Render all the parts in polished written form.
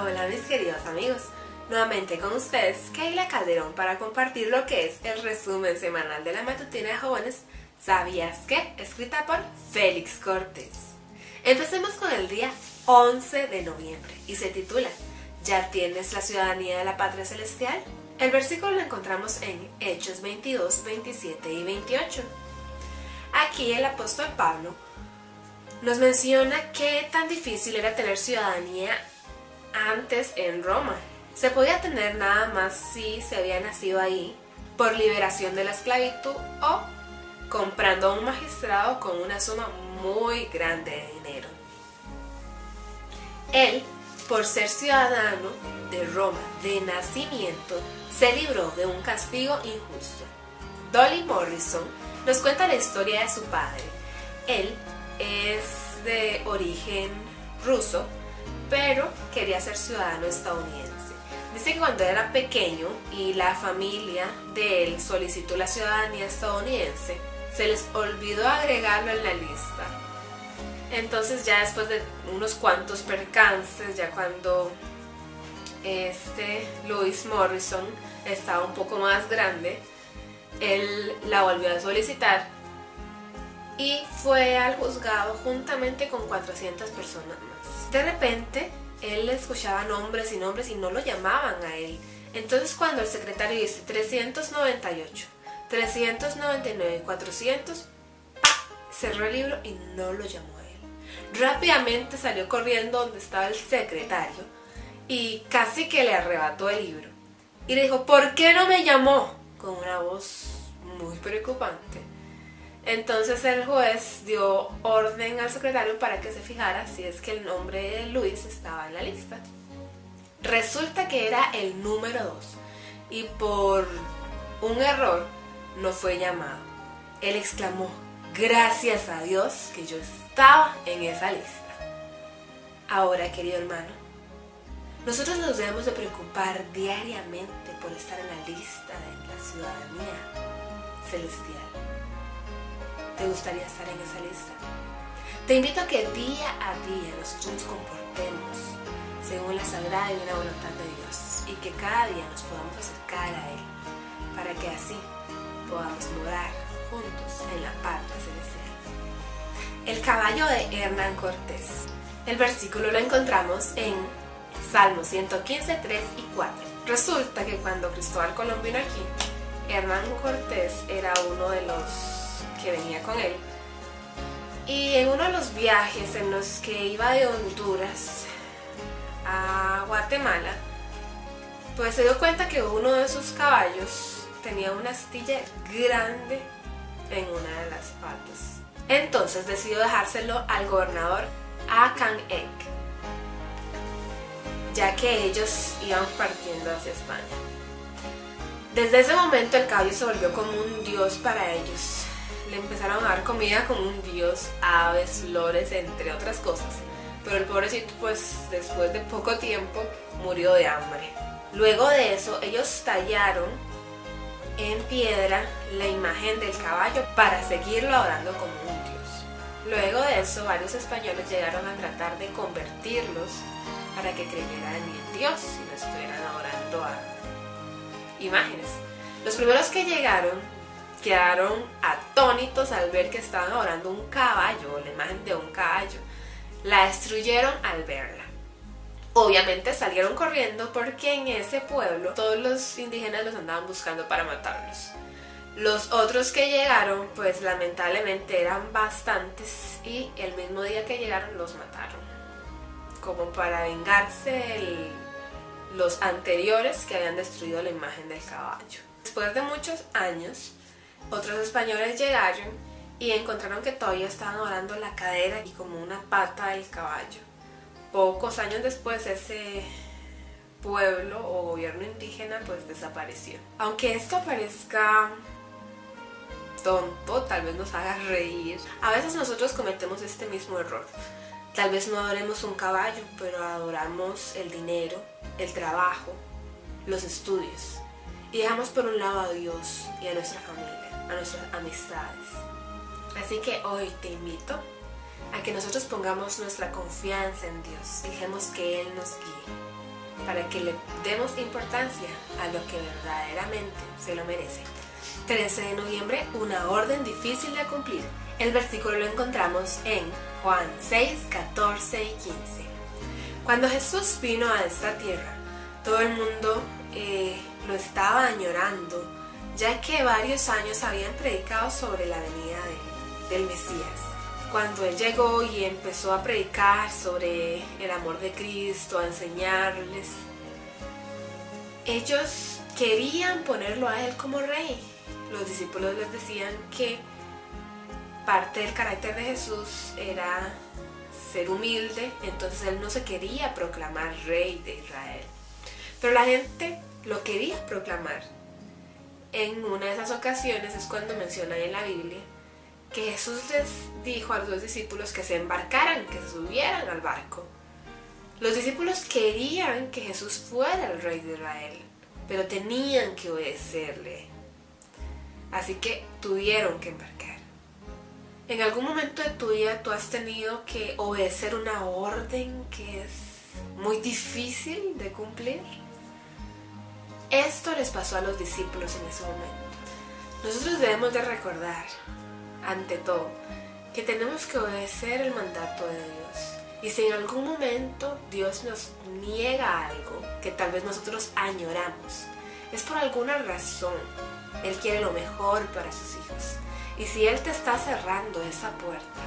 Hola mis queridos amigos, nuevamente con ustedes Keila Calderón para compartir lo que es el resumen semanal de la matutina de jóvenes ¿Sabías qué? Escrita por Félix Cortés. Empecemos con el día 11 de noviembre y se titula ¿Ya tienes la ciudadanía de la patria celestial? El versículo lo encontramos en Hechos 22, 27 y 28. Aquí el apóstol Pablo nos menciona qué tan difícil era tener ciudadanía antes en Roma. Se podía tener nada más si se había nacido ahí por liberación de la esclavitud o comprando a un magistrado con una suma muy grande de dinero. Él, por ser ciudadano de Roma de nacimiento, se libró de un castigo injusto. Dolly Morrison nos cuenta la historia de su padre. Él es de origen ruso, pero quería ser ciudadano estadounidense. Dice que cuando era pequeño y la familia de él solicitó la ciudadanía estadounidense, se les olvidó agregarlo en la lista. Entonces ya después de unos cuantos percances, ya cuando Louis Morrison estaba un poco más grande, él la volvió a solicitar y fue al juzgado juntamente con 400 personas más. De repente, él escuchaba nombres y no lo llamaban a él. Entonces cuando el secretario dice 398, 399, 400, cerró el libro y no lo llamó a él. Rápidamente salió corriendo donde estaba el secretario y casi que le arrebató el libro. Y le dijo, ¿por qué no me llamó? Con una voz muy preocupante. Entonces el juez dio orden al secretario para que se fijara si es que el nombre de Luis estaba en la lista. Resulta que era el número 2 y por un error no fue llamado. Él exclamó, gracias a Dios que yo estaba en esa lista. Ahora, querido hermano, nosotros nos debemos de preocupar diariamente por estar en la lista de la ciudadanía celestial. ¿Te gustaría estar en esa lista? Te invito a que día a día nosotros nos comportemos según la sagrada y buena voluntad de Dios y que cada día nos podamos acercar a Él para que así podamos morar juntos en la patria celestial. El caballo de Hernán Cortés. El versículo lo encontramos en Salmo 115, 3 y 4. Resulta que cuando Cristóbal Colón vino aquí, Hernán Cortés era uno de los que venía con él, y en uno de los viajes en los que iba de Honduras a Guatemala, pues se dio cuenta que uno de sus caballos tenía una astilla grande en una de las patas. Entonces decidió dejárselo al gobernador Akan Ek, ya que ellos iban partiendo hacia España. Desde ese momento el caballo se volvió como un dios para ellos. Le empezaron a dar comida como un dios, aves, flores, entre otras cosas. Pero el pobrecito, pues después de poco tiempo, murió de hambre. Luego de eso, ellos tallaron en piedra la imagen del caballo para seguirlo adorando como un dios. Luego de eso, varios españoles llegaron a tratar de convertirlos para que creyeran en Dios y no estuvieran adorando a imágenes. Los primeros que llegaron quedaron atónitos al ver que estaban adorando un caballo, la imagen de un caballo. La destruyeron al verla. Obviamente salieron corriendo porque en ese pueblo todos los indígenas los andaban buscando para matarlos. Los otros que llegaron, pues lamentablemente eran bastantes y el mismo día que llegaron los mataron, como para vengarse los anteriores que habían destruido la imagen del caballo. Después de muchos años, otros españoles llegaron y encontraron que todavía estaban adorando la cadera y como una pata del caballo. Pocos años después ese pueblo o gobierno indígena pues desapareció. Aunque esto parezca tonto, tal vez nos haga reír, a veces nosotros cometemos este mismo error. Tal vez no adoremos un caballo, pero adoramos el dinero, el trabajo, los estudios. Y dejamos por un lado a Dios y a nuestra familia, a nuestras amistades. Así que hoy te invito a que nosotros pongamos nuestra confianza en Dios, dejemos que Él nos guíe. para que le demos importancia a lo que verdaderamente se lo merece. 13 de noviembre, una orden difícil de cumplir. El versículo lo encontramos en Juan 6, 14 y 15. Cuando Jesús vino a esta tierra, todo el mundo lo estaba añorando, ya que varios años habían predicado sobre la venida del Mesías. Cuando Él llegó y empezó a predicar sobre el amor de Cristo, a enseñarles, ellos querían ponerlo a Él como rey. Los discípulos les decían que parte del carácter de Jesús era ser humilde, entonces Él no se quería proclamar rey de Israel. Pero la gente lo quería proclamar. En una de esas ocasiones es cuando mencionan en la Biblia que Jesús les dijo a los dos discípulos que se embarcaran, que se subieran al barco. Los discípulos querían que Jesús fuera el rey de Israel, pero tenían que obedecerle. Así que tuvieron que embarcar. ¿En algún momento de tu vida tú has tenido que obedecer una orden que es muy difícil de cumplir? Esto les pasó a los discípulos en ese momento. Nosotros debemos de recordar, ante todo, que tenemos que obedecer el mandato de Dios. Y si en algún momento Dios nos niega algo que tal vez nosotros añoramos, es por alguna razón. Él quiere lo mejor para sus hijos. Y si Él te está cerrando esa puerta,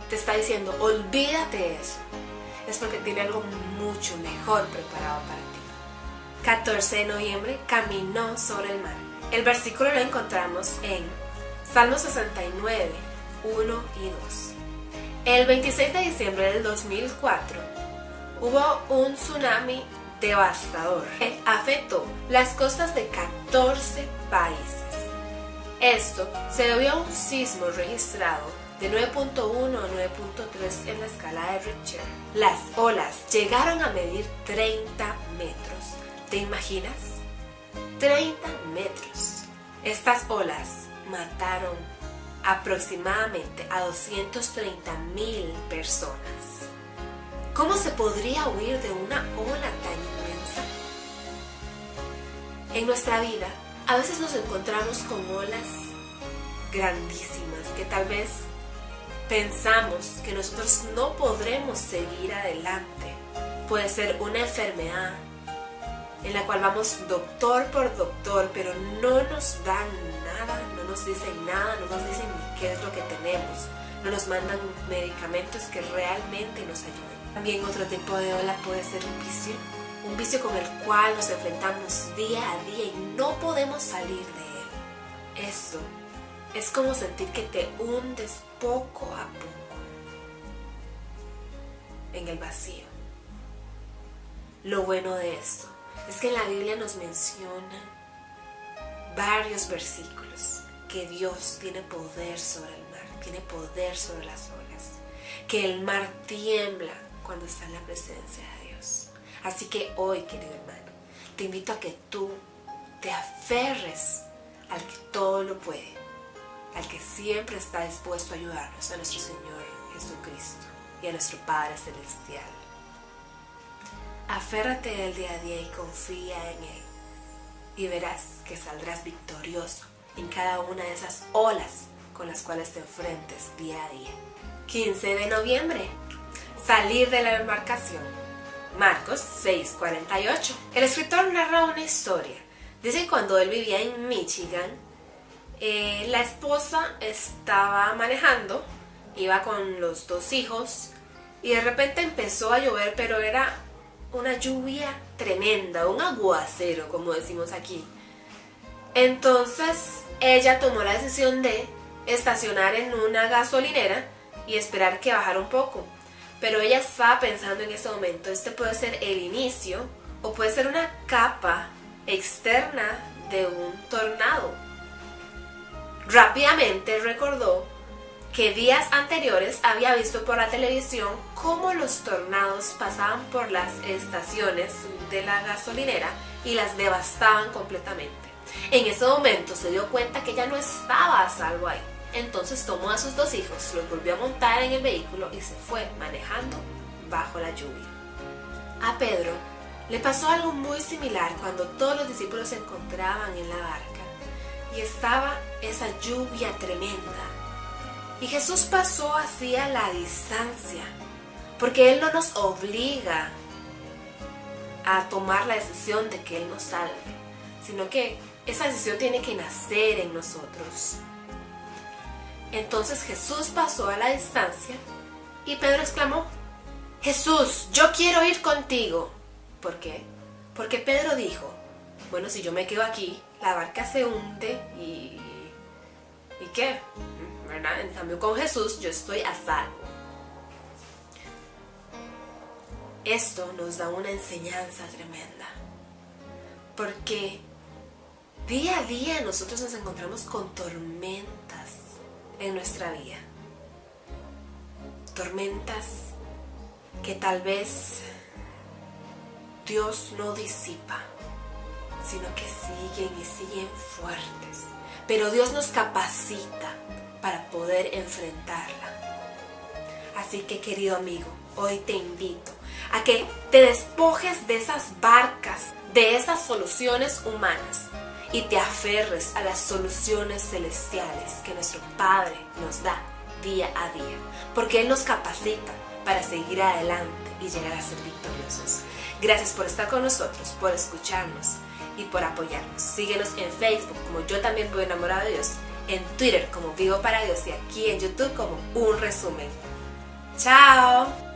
te está diciendo, olvídate de eso, es porque tiene algo mucho mejor preparado para ti. 14 de noviembre, caminó sobre el mar. El versículo lo encontramos en Salmo 69, 1 y 2. El 26 de diciembre del 2004 hubo un tsunami devastador que afectó las costas de 14 países. Esto se debió a un sismo registrado de 9.1 a 9.3 en la escala de Richter. Las olas llegaron a medir 30 metros. ¿Te imaginas? 30 metros. Estas olas mataron aproximadamente a 230,000 personas. ¿Cómo se podría huir de una ola tan inmensa? En nuestra vida, a veces nos encontramos con olas grandísimas que tal vez pensamos que nosotros no podremos seguir adelante. Puede ser una enfermedad en la cual vamos doctor por doctor, pero no nos dan nada, no nos dicen nada, no nos dicen ni qué es lo que tenemos, no nos mandan medicamentos que realmente nos ayuden. También otro tipo de ola puede ser un vicio con el cual nos enfrentamos día a día y no podemos salir de él. Eso es como sentir que te hundes poco a poco en el vacío. Lo bueno de esto es que en la Biblia nos menciona varios versículos que Dios tiene poder sobre el mar, tiene poder sobre las olas, que el mar tiembla cuando está en la presencia de Dios. Así que hoy, querido hermano, te invito a que tú te aferres al que todo lo puede, al que siempre está dispuesto a ayudarnos, a nuestro Señor Jesucristo y a nuestro Padre Celestial. Aférrate del día a día y confía en Él y verás que saldrás victorioso en cada una de esas olas con las cuales te enfrentes día a día. 15 de noviembre, salir de la embarcación. Marcos 6:48. El escritor narra una historia. Dice que cuando él vivía en Michigan, la esposa estaba manejando, iba con los dos hijos y de repente empezó a llover, pero era una lluvia tremenda, un aguacero, como decimos aquí. Entonces ella tomó la decisión de estacionar en una gasolinera y esperar que bajara un poco. Pero ella estaba pensando en ese momento, este puede ser el inicio o puede ser una capa externa de un tornado. Rápidamente recordó que días anteriores había visto por la televisión cómo los tornados pasaban por las estaciones de la gasolinera y las devastaban completamente. En ese momento se dio cuenta que ella no estaba a salvo ahí. Entonces tomó a sus dos hijos, los volvió a montar en el vehículo y se fue manejando bajo la lluvia. A Pedro Le pasó algo muy similar cuando todos los discípulos se encontraban en la barca y estaba esa lluvia tremenda. Y Jesús pasó así a la distancia, porque Él no nos obliga a tomar la decisión de que Él nos salve, sino que esa decisión tiene que nacer en nosotros. Entonces Jesús pasó a la distancia y Pedro exclamó: Jesús, yo quiero ir contigo. ¿Por qué? Porque Pedro dijo: bueno, si yo me quedo aquí, la barca se hunde ¿y qué? ¿Verdad? En cambio con Jesús yo estoy a salvo. Esto nos da una enseñanza tremenda, porque día a día nosotros nos encontramos con tormentas en nuestra vida. Tormentas que tal vez Dios no disipa, sino que siguen y siguen fuertes. Pero Dios nos capacita para poder enfrentarla. Así que, querido amigo, hoy te invito a que te despojes de esas barcas, de esas soluciones humanas y te aferres a las soluciones celestiales que nuestro Padre nos da día a día, porque Él nos capacita para seguir adelante y llegar a ser victoriosos. Gracias por estar con nosotros, por escucharnos y por apoyarnos. Síguenos en Facebook como Yo También Voy Enamorado de Dios, en Twitter como Vivo para Dios y aquí en YouTube como Un Resumen. ¡Chao!